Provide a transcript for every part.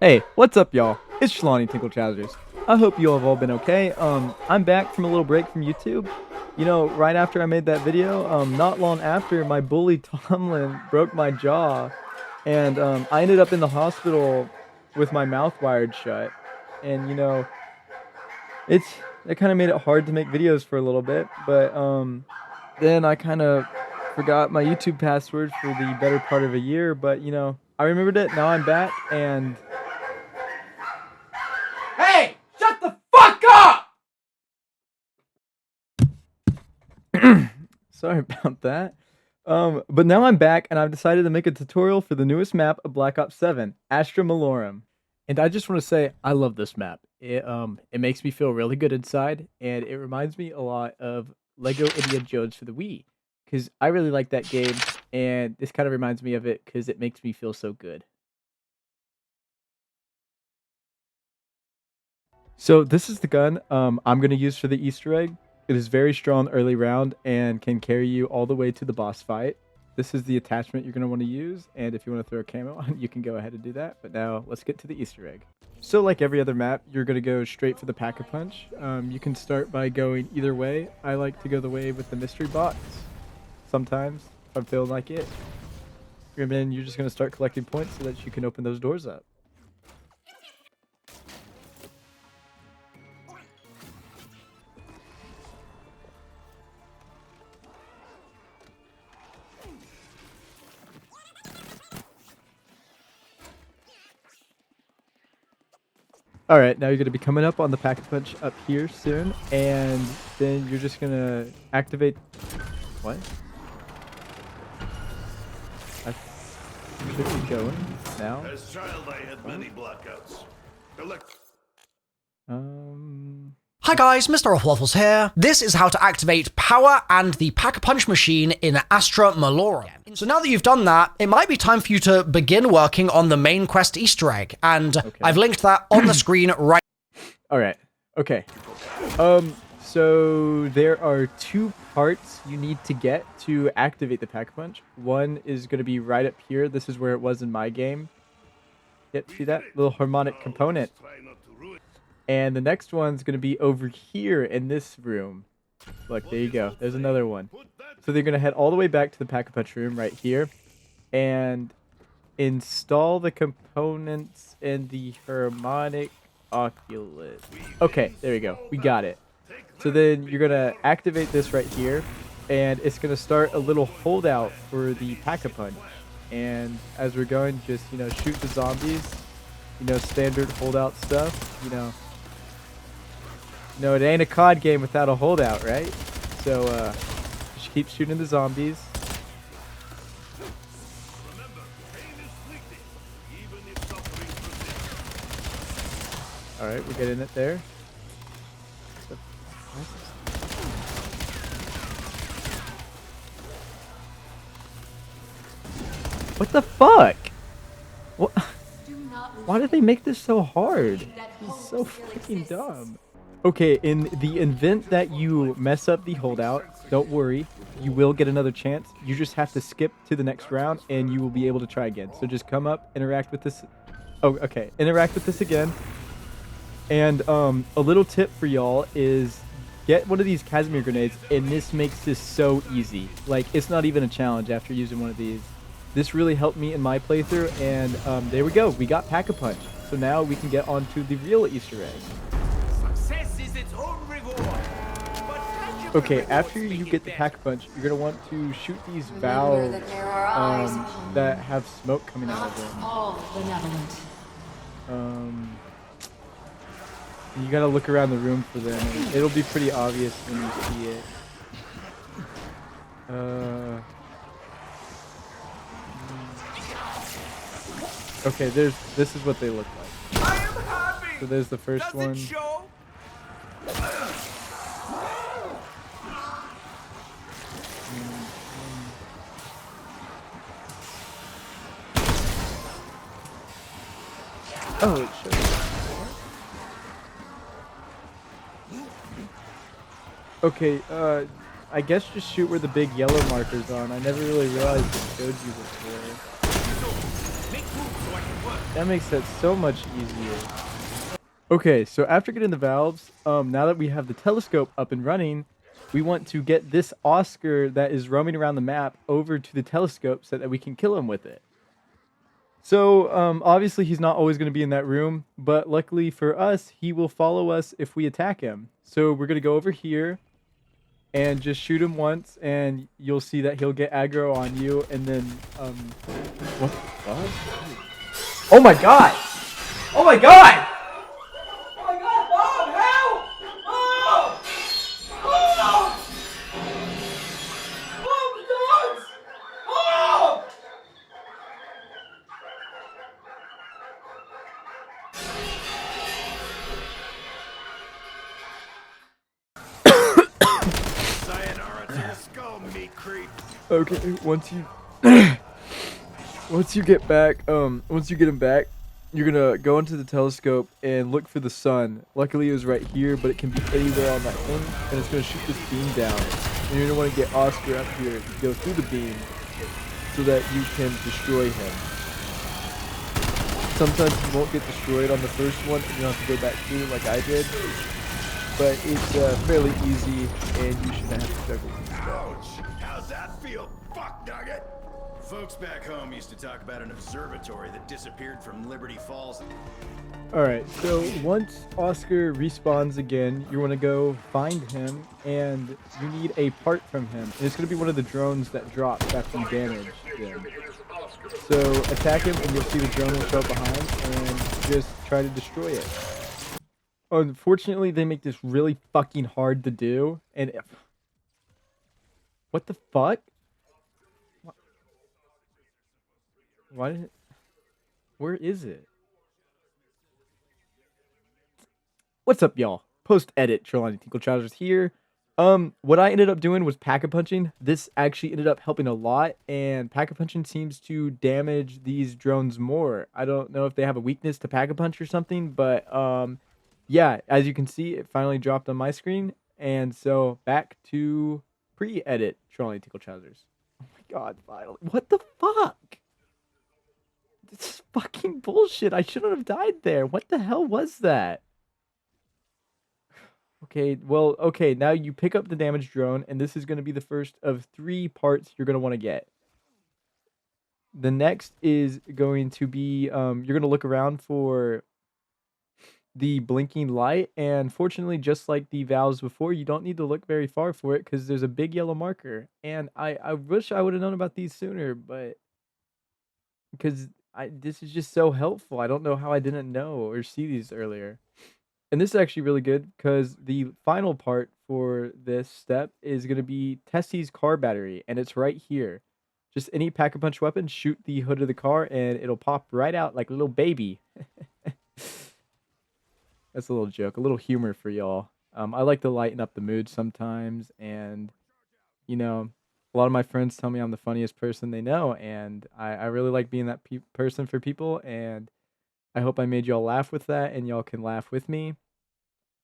Hey, what's up, y'all? It's Shalani Tinkle Trousers. I hope you have all been okay. I'm back from a little break from YouTube. You know, right after I made that video, not long after, my bully Tomlin broke my jaw, and I ended up in the hospital with my mouth wired shut. And it's it kind of made it hard to make videos for a little bit, but then I kind of forgot my YouTube password for the better part of a year. But I remembered it. Now I'm back, and hey, shut the fuck up! Sorry about that. But now I'm back, and I've decided to make a tutorial for the newest map of Black Ops 7, Astra Malorum. And I just want to say I love this map. It makes me feel really good inside, and it reminds me a lot of Lego Indiana Jones for the Wii, because I really like that game, and this kind of reminds me of it because it makes me feel so good. So this is the gun I'm going to use for the Easter egg. It is very strong early round and can carry you all the way to the boss fight. This is the attachment you're going to want to use, and if you want to throw a camo on, you can go ahead and do that. But now let's get to the Easter egg. So like every other map, you're going to go straight for the Pack-a-Punch. You can start by going either way. I like to go the way with the mystery box. Sometimes, if I'm feeling like it. And then you're just going to start collecting points so that you can open those doors up. Alright, now you're going to be coming up on the Pack-a-Punch up here soon, and then you're just going to activate... What? I should be going now. As child, I had many blackouts. Hi guys, Mr. Waffles here. This is how to activate power and the Pack-a-Punch machine in Astra Maloron. So now that you've done that, it might be time for you to begin working on the main quest Easter egg, and okay. I've linked that on the screen right. Alright, okay. So there are two parts you need to get to activate the Pack-a-Punch. One is going to be right up here. This is where it was in my game. Yep, see that little harmonic component? And the next one's going to be over here in this room. Look, there you go. There's another one. So they're going to head all the way back to the Pack-a-Punch room right here and install the components in the harmonic oculus. Okay, there we go. We got it. So then you're going to activate this right here, and it's going to start a little holdout for the Pack-a-Punch. And as we're going, just, shoot the zombies. Standard holdout stuff, No, it ain't a COD game without a holdout, right? So, just keep shooting the zombies. Alright, we're getting it there. What the fuck? What? Why did they make this so hard? It's so freaking dumb. Okay, in the event that you mess up the holdout, don't worry. You will get another chance. You just have to skip to the next round, and you will be able to try again. So just come up, interact with this. Oh, okay. Interact with this again. And a little tip for y'all is get one of these Casimir grenades, and this makes this so easy. Like, it's not even a challenge after using one of these. This really helped me in my playthrough, and there we go. We got Pack-a-Punch. So now we can get on to the real Easter egg. Success is its own reward. Okay, after you get the Pack-a-Punch, you're going to want to shoot these valves that have smoke coming out of them. All benevolent. You got to look around the room for them. And it'll be pretty obvious when you see it. Okay, this is what they look like. I am happy. So there's the first one. Oh, it shows. Okay, I guess just shoot where the big yellow marker's on. I never really realized it showed you before. Make moves so I can work. That makes that so much easier. Okay, so after getting the valves, now that we have the telescope up and running, we want to get this Oscar that is roaming around the map over to the telescope so that we can kill him with it. So, obviously he's not always going to be in that room, but luckily for us, he will follow us if we attack him. So we're going to go over here and just shoot him once, and you'll see that he'll get aggro on you, and then, what the fuck? Oh my god! Oh my god! Oh my god, Bob, help! Oh! Oh! Oh my god! Oh! Sayonara to the skull, meat creep. Okay, once you once you get him back, you're gonna go into the telescope and look for the sun. Luckily it was right here, but it can be anywhere on that thing, and it's gonna shoot this beam down. And you're gonna want to get Oscar up here to go through the beam so that you can destroy him. Sometimes you won't get destroyed on the first one, and you'll have to go back through it like I did. But it's fairly easy, and you shouldn't have to struggle with this stuff. Ouch! How's that feel, fuck nugget? Folks back home used to talk about an observatory that disappeared from Liberty Falls. Alright, so once Oscar respawns again, you want to go find him, and you need a part from him. And it's going to be one of the drones that drops after you damage him. So attack him, and you'll see the drone will show up behind, and just try to destroy it. Unfortunately, they make this really fucking hard to do, and what the fuck? Why did it... Where is it? What's up, y'all? Post-edit, Trolling Tinkle Trousers here. What I ended up doing was pack-a-punching. This actually ended up helping a lot, and pack-a-punching seems to damage these drones more. I don't know if they have a weakness to pack-a-punch or something, but, yeah, as you can see, it finally dropped on my screen, and so back to pre-edit, Trolling Tinkle Trousers. Oh my god, finally. What the fuck? This is fucking bullshit. I shouldn't have died there. What the hell was that? Okay, well, okay, now you pick up the damaged drone, and this is going to be the first of 3 parts you're going to want to get. The next is going to be, you're going to look around for the blinking light, and fortunately, just like the valves before, you don't need to look very far for it, because there's a big yellow marker. And I wish I would have known about these sooner, but... because this is just so helpful. I don't know how I didn't know or see these earlier. And this is actually really good because the final part for this step is going to be Tessie's car battery, and it's right here. Just any pack-a-punch weapon, shoot the hood of the car, and it'll pop right out like a little baby. That's a little joke, a little humor for y'all. I like to lighten up the mood sometimes, and, you know, a lot of my friends tell me I'm the funniest person they know, and I really like being that person for people, and I hope I made y'all laugh with that, and y'all can laugh with me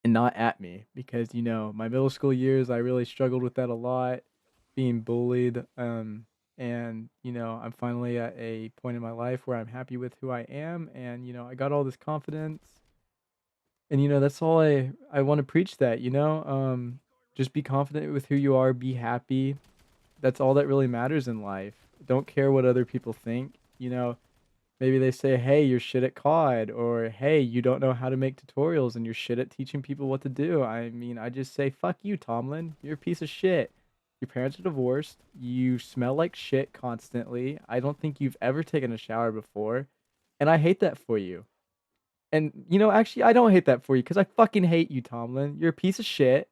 and not at me, because, you know, my middle school years, I really struggled with that a lot, being bullied, and, you know, I'm finally at a point in my life where I'm happy with who I am, and, you know, I got all this confidence, and, you know, that's all I want to preach that, you know, just be confident with who you are, be happy. That's all that really matters in life. Don't care what other people think. You know, maybe they say, hey, you're shit at COD, or hey, you don't know how to make tutorials and you're shit at teaching people what to do. I mean, I just say, fuck you, Tomlin. You're a piece of shit. Your parents are divorced. You smell like shit constantly. I don't think you've ever taken a shower before. And I hate that for you. And, you know, actually, I don't hate that for you because I fucking hate you, Tomlin. You're a piece of shit.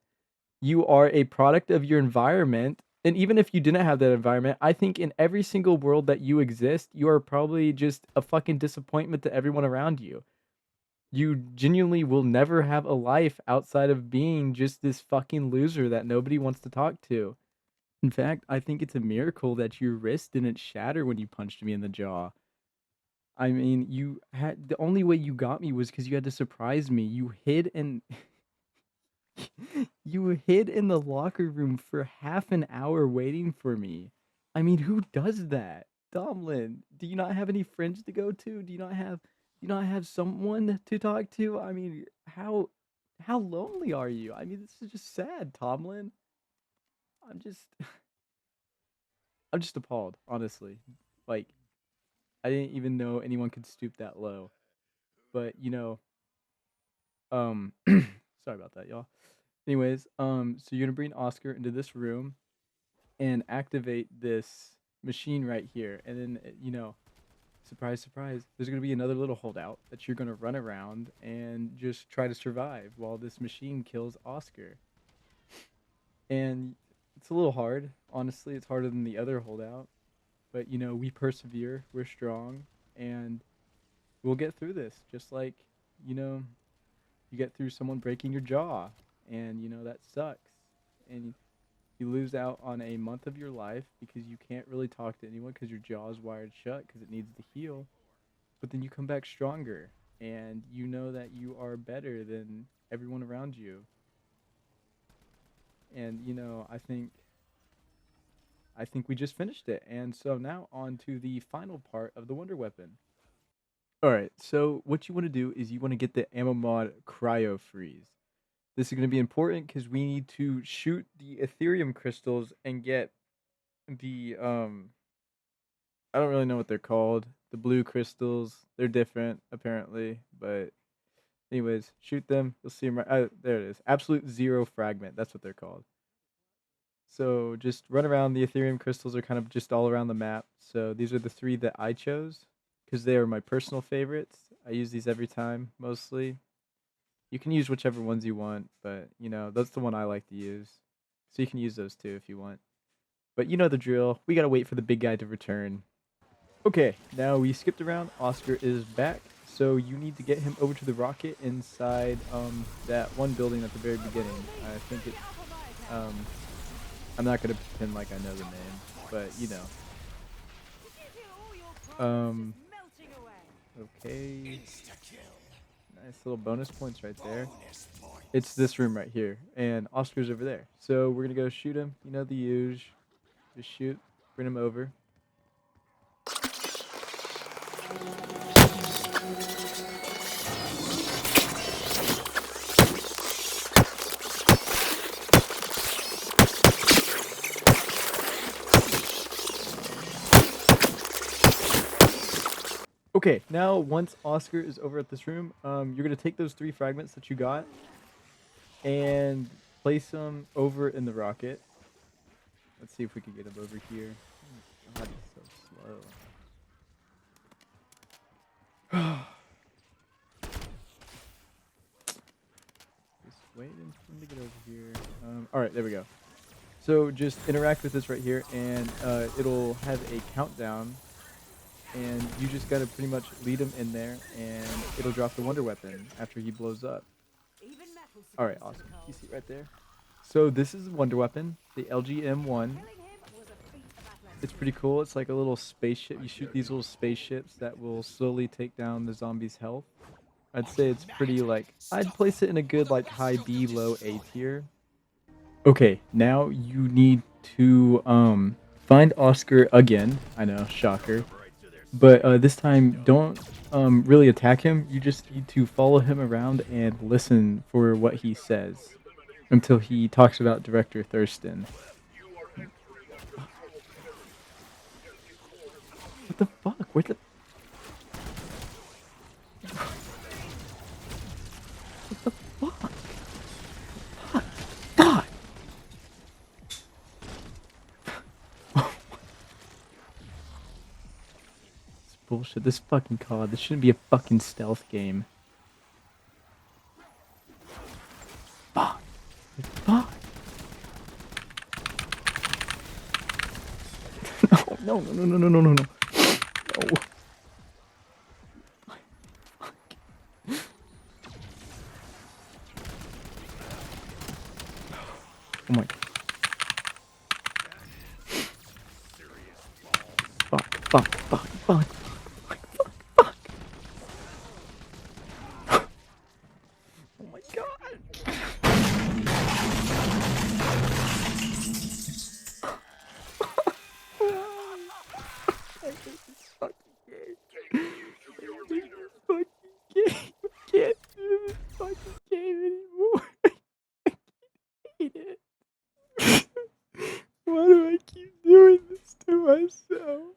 You are a product of your environment. And even if you didn't have that environment, I think in every single world that you exist, you are probably just a fucking disappointment to everyone around you. You genuinely will never have a life outside of being just this fucking loser that nobody wants to talk to. In fact, I think it's a miracle that your wrist didn't shatter when you punched me in the jaw. I mean, you had the only way you got me was because you had to surprise me. You hid and you hid in the locker room for half an hour waiting for me. I mean, who does that? Domlin, do you not have any friends to go to? Do you not have you not have someone to talk to? I mean, how lonely are you? I mean, this is just sad, Tomlin. I'm just I'm just appalled, honestly. Like, I didn't even know anyone could stoop that low. But, sorry about that, y'all. Anyways, so you're gonna bring Oscar into this room and activate this machine right here. And then, surprise, surprise, there's gonna be another little holdout that you're gonna run around and just try to survive while this machine kills Oscar. And it's a little hard, honestly. It's harder than the other holdout, but we persevere. We're strong, and we'll get through this. Just like you know, you get through someone breaking your jaw, and that sucks, and you lose out on a month of your life because you can't really talk to anyone because your jaw is wired shut because it needs to heal. But then you come back stronger, and you know that you are better than everyone around you. And I think we just finished it. And so now on to the final part of the Wonder Weapon. All right, so what you want to do is you want to get the ammo mod Cryo Freeze. This is going to be important because we need to shoot the Ethereum crystals and get the I don't really know what they're called. The blue crystals. They're different apparently, but anyways, shoot them. You'll see them right. There it is. Absolute Zero Fragment. That's what they're called. So just run around. The Ethereum crystals are kind of just all around the map. So these are the 3 that I chose because they are my personal favorites. I use these every time mostly. You can use whichever ones you want, but that's the one I like to use. So you can use those too if you want. But you know the drill. We gotta wait for the big guy to return. Okay, now we skipped around. Oscar is back. So you need to get him over to the rocket inside that one building at the very beginning. I think it I'm not gonna pretend like I know the name, but okay. Nice little bonus points right there. It's this room right here, and Oscar's over there. So we're gonna go shoot him. You know the usual. Just shoot, bring him over. Okay, now once Oscar is over at this room, you're gonna take those 3 fragments that you got and place them over in the rocket. Let's see if we can get him over here. Oh, God, he's so slow. Just waiting for him to get over here. All right, there we go. So just interact with this right here, and it'll have a countdown. And you just gotta pretty much lead him in there, and it'll drop the Wonder Weapon after he blows up. Alright, awesome. You see it right there? So this is the Wonder Weapon, the LGM-1. It's pretty cool. It's like a little spaceship. You shoot these little spaceships that will slowly take down the zombies' health. I'd say it's pretty I'd place it in a good high B, low A tier. Okay, now you need to find Oscar again. I know, shocker. But this time, don't really attack him. You just need to follow him around and listen for what he says until he talks about Director Thurston. What the fuck? What the fuck? God! Bullshit. This fucking COD. This shouldn't be a fucking stealth game. Fuck. Fuck. No, no, no, no, no, no, no, no. No. Oh my. Fuck, fuck, fuck, fuck. Oh my god! I hate this fucking game. I hate this fucking anymore. I hate it. Why do I keep doing this to myself?